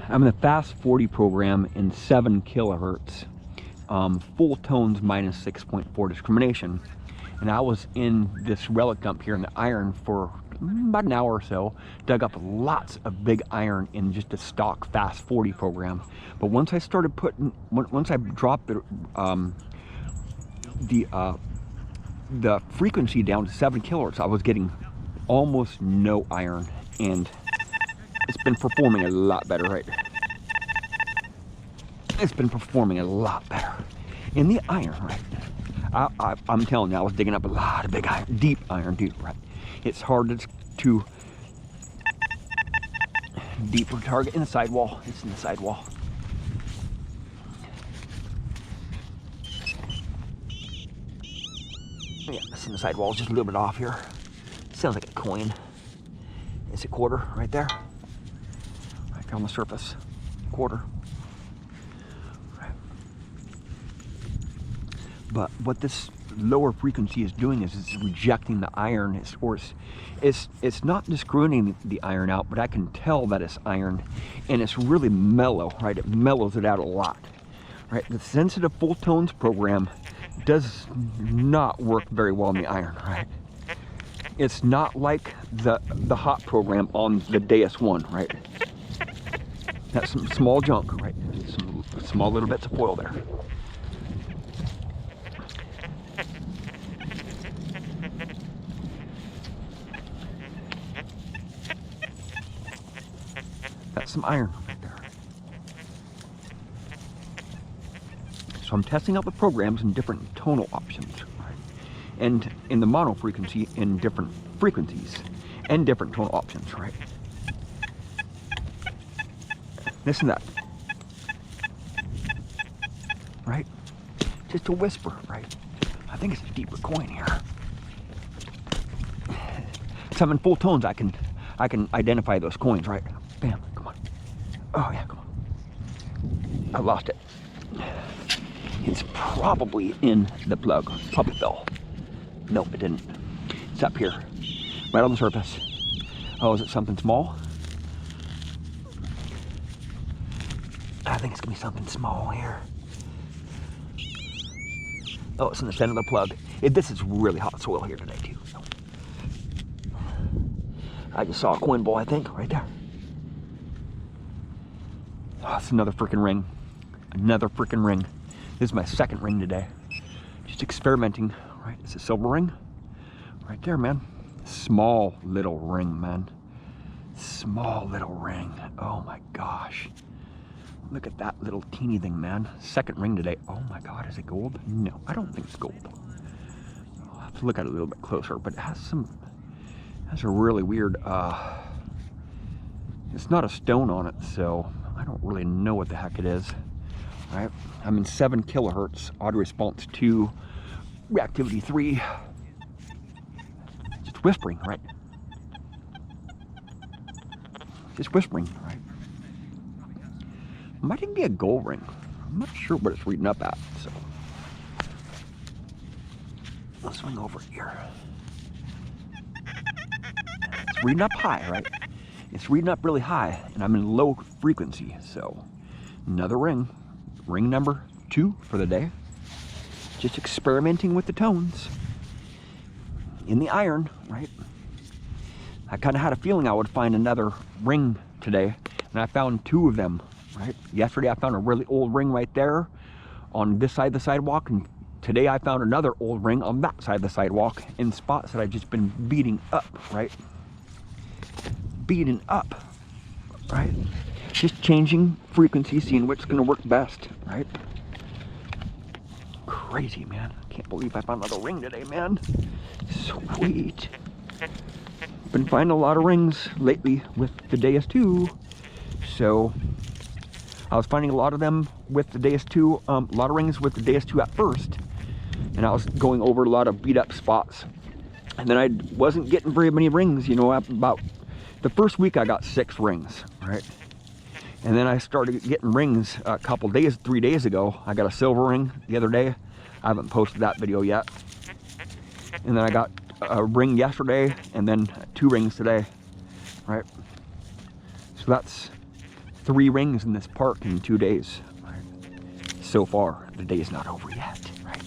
I'm in the fast 40 program in 7 kilohertz, full tones minus 6.4 discrimination. And I was in this relic dump here in the iron for about an hour or so, dug up lots of big iron in just a stock fast 40 program. But once I started once I dropped the frequency down to 7 kilohertz, I was getting almost no iron, and it's been performing a lot better, right? It's been performing a lot better in the iron, right? I'm telling you, I was digging up a lot of big iron, deep iron, dude, right? It's hard to deeper target in the sidewall. It's in the sidewall. Yeah, it's in the sidewall, just a little bit off here. Sounds like a coin. It's a quarter right there. Right there on the surface. Quarter. But what this lower frequency is doing is it's rejecting the iron. It's not discriminating the iron out, but I can tell that it's iron, and it's really mellow, right? It mellows it out a lot, right? The sensitive full tones program does not work very well in the iron, right? It's not like the hot program on the Deus 1, right? That's some small junk, right? Some small little bits of foil there. That's some iron right there. So I'm testing out the programs in different tonal options, right? And in the mono frequency in different frequencies and different tonal options, right? Listen to that. Right? Just a whisper, right? I think it's a deeper coin here. So I'm in full tones, I can identify those coins, right? Bam, come on. Oh yeah, come on. I lost it. It's probably in the plug. Probably fell. Nope, it didn't. It's up here, right on the surface. Oh, is it something small? I think it's gonna be something small here. Oh, it's in the center of the plug. This is really hot soil here today too. So. I just saw a coin ball, I think, right there. Oh, it's another freaking ring. Another freaking ring. This is my second ring today. Just experimenting, right? It's a silver ring. Right there, man. Small little ring, man. Small little ring. Oh my gosh. Look at that little teeny thing, man. Second ring today. Oh my God, is it gold? No, I don't think it's gold. I'll have to look at it a little bit closer, but it has a really weird, it's not a stone on it, so I don't really know what the heck it is. All right, I'm in 7 kilohertz, audio response 2, reactivity 3. Just whispering, right? Just whispering, right? Might even be a gold ring. I'm not sure what it's reading up at, so. Let's swing over here. It's reading up high, right? It's reading up really high, and I'm in low frequency, so. Another ring. Ring number 2 for the day. Just experimenting with the tones. In the iron, right? I kind of had a feeling I would find another ring today, and I found 2 of them. Right? Yesterday I found a really old ring right there on this side of the sidewalk, and today I found another old ring on that side of the sidewalk in spots that I've just been beating up, right? Beating up, right? Just changing frequency, seeing what's gonna work best, right? Crazy, man. I can't believe I found another ring today, man. Sweet. Been finding a lot of rings lately with the Deus 2, so I was finding a lot of them with the Deus 2, a lot of rings with the Deus 2 at first, and I was going over a lot of beat up spots, and then I wasn't getting very many rings, you know. About the first week I got 6 rings, right? And then I started getting rings a couple days, 3 days ago. I got a silver ring the other day. I haven't posted that video yet. And then I got a ring yesterday, and then 2 rings today, right? So 3 rings in this park in 2 days. So far, the day is not over yet, right?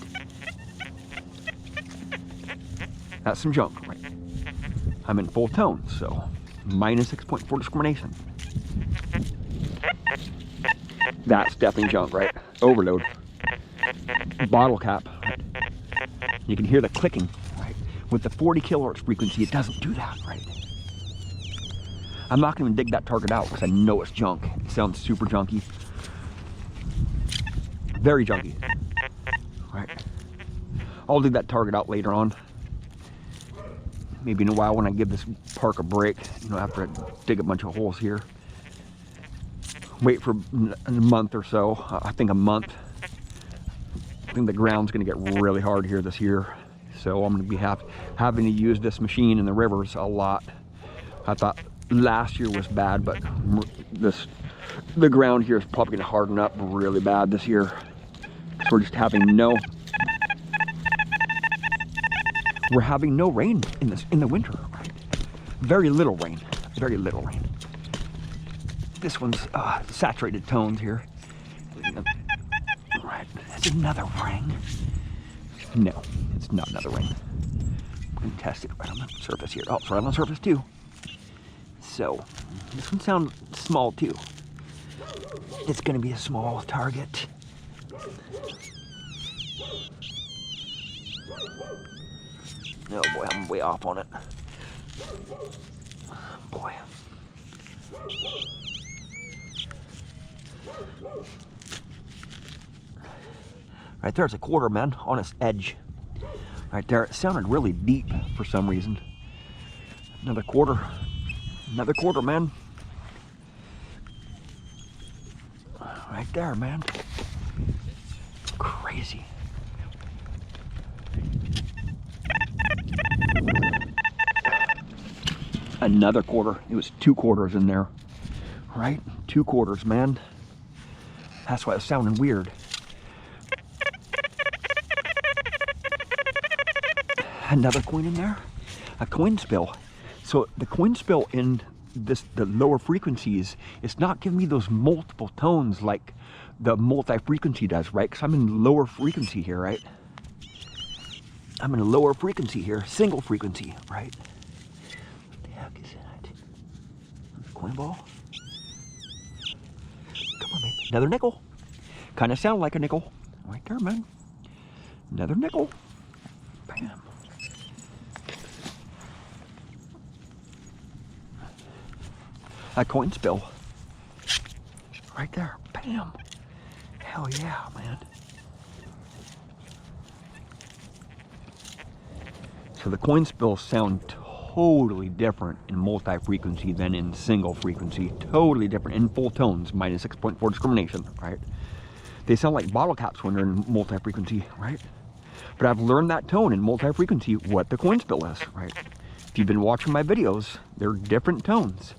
That's some junk, right? I'm in full tone, so minus 6.4 discrimination. That's definitely junk, right? Overload. Bottle cap. Right? You can hear the clicking, right? With the 40 kilohertz frequency, it doesn't do that, right? I'm not gonna even dig that target out because I know it's junk. It sounds super junky. Very junky, right? I'll dig that target out later on. Maybe in a while when I give this park a break, you know, after I dig a bunch of holes here. Wait for a month or so. I think a month. I think the ground's gonna get really hard here this year. So I'm gonna be having to use this machine in the rivers a lot. I thought last year was bad, but the ground here is probably gonna harden up really bad this year. So we're just having we're having no rain in the winter, right? Very little rain, very little rain. This one's saturated tones here. Right, that's another ring. No, it's not another ring. I'm gonna test it right on the surface here. Oh, it's right on the surface too. So, this one sounds small too. It's gonna be a small target. Oh boy, I'm way off on it. Boy. Right there's a quarter, man, on its edge. Right there, it sounded really deep for some reason. Another quarter, man. Right there, man. Crazy. Another quarter. It was 2 quarters in there. Right? 2 quarters, man. That's why it was sounding weird. Another coin in there. A coin spill. So the coin spill in the lower frequencies, it's not giving me those multiple tones like the multi-frequency does, right? Because I'm in lower frequency here, right? I'm in a lower frequency here, single frequency, right? What the heck is that? Coin ball? Come on, man. Another nickel. Kind of sound like a nickel. Right there, man. Another nickel. Bam. A coin spill. Right there. Bam. Hell yeah, man. So the coin spills sound totally different in multi-frequency than in single frequency. Totally different in full tones, minus 6.4 discrimination, right? They sound like bottle caps when they're in multi-frequency, right? But I've learned that tone in multi-frequency, what the coin spill is, right? If you've been watching my videos, they're different tones.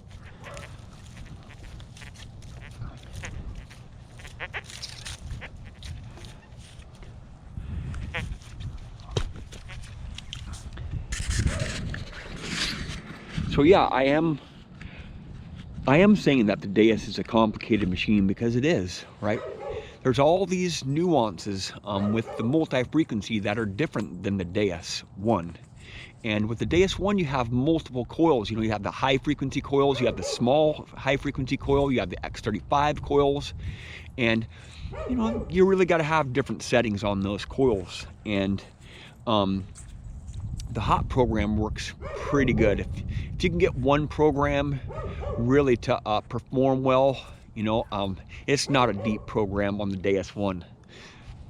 So yeah, I am saying that the Deus is a complicated machine because it is, right? There's all these nuances with the multi-frequency that are different than the Deus 1. And with the Deus 1, you have multiple coils. You know, you have the high frequency coils, you have the small high frequency coil, you have the X35 coils. And, you know, you really got to have different settings on those coils. And the hot program works pretty good. If you can get one program really to perform well, you know, it's not a deep program on the Deus 1.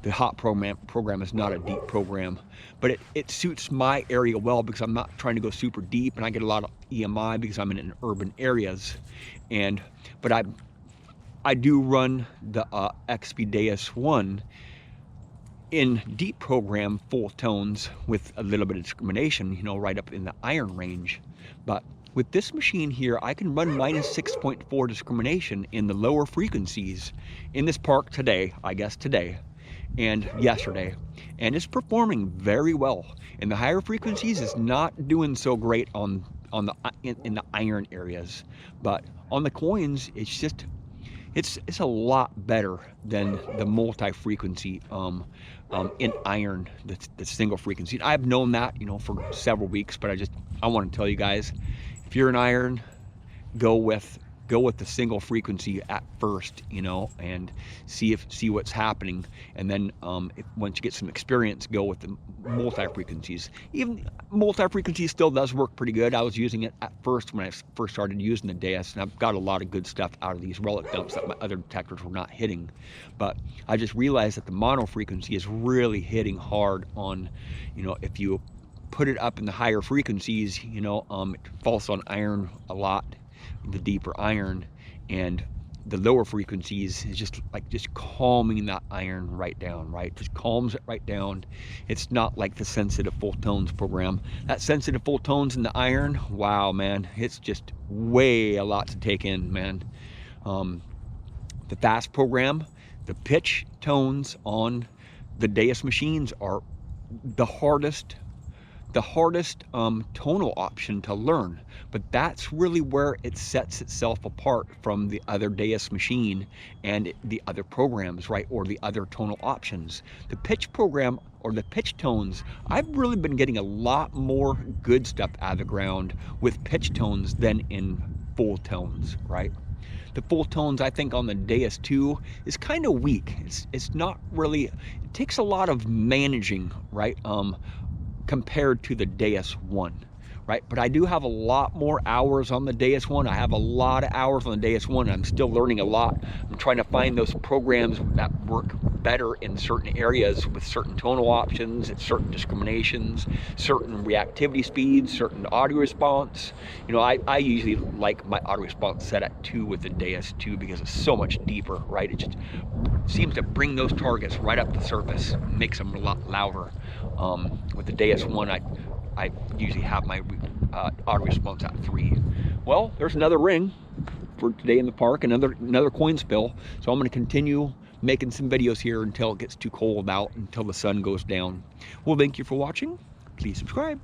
The hot program is not a deep program, but it suits my area well because I'm not trying to go super deep, and I get a lot of EMI because I'm in urban areas. But I do run the XP Deus 1 in deep program full tones with a little bit of discrimination, you know, right up in the iron range. But with this machine here, I can run minus 6.4 discrimination in the lower frequencies in this park today, I guess today, and yesterday. And it's performing very well. In the higher frequencies, it's not doing so great in the iron areas. But on the coins, it's just, it's a lot better than the multi-frequency in iron, the single frequency. I've known that, you know, for several weeks, but I want to tell you guys, if you're in iron, go with the single frequency at first, you know, and see what's happening, and then once you get some experience, go with the multi-frequencies. Even multi-frequency still does work pretty good. I was using it at first when I first started using the Deus, and I've got a lot of good stuff out of these relic dumps that my other detectors were not hitting. But I just realized that the mono frequency is really hitting hard on, you know, if you put it up in the higher frequencies, you know, it falls on iron a lot, the deeper iron, and the lower frequencies is just calming that iron right down, right? Just calms it right down. It's not like the sensitive full tones program. That sensitive full tones in the iron, wow, man, it's just way a lot to take in, man. The fast program, the pitch tones on the Deus machines are the hardest tonal option to learn, but that's really where it sets itself apart from the other Deus machine and the other programs, right, or the other tonal options. The pitch program, or the pitch tones, I've really been getting a lot more good stuff out of the ground with pitch tones than in full tones, right? The full tones, I think, on the Deus 2 is kind of weak. It's not really, it takes a lot of managing, right, compared to the Deus 1, right? But I do have a lot more hours on the Deus 1. I have a lot of hours on the Deus 1, and I'm still learning a lot. I'm trying to find those programs that work better in certain areas with certain tonal options, certain discriminations, certain reactivity speeds, certain audio response. You know, I usually like my audio response set at 2 with the Deus 2 because it's so much deeper, right? It just seems to bring those targets right up the surface, makes them a lot louder. With the Deus 1, I usually have my auto response at 3. Well, there's another ring for today in the park, another coin spill. So I'm going to continue making some videos here until it gets too cold out, until the sun goes down. Well, thank you for watching. Please subscribe.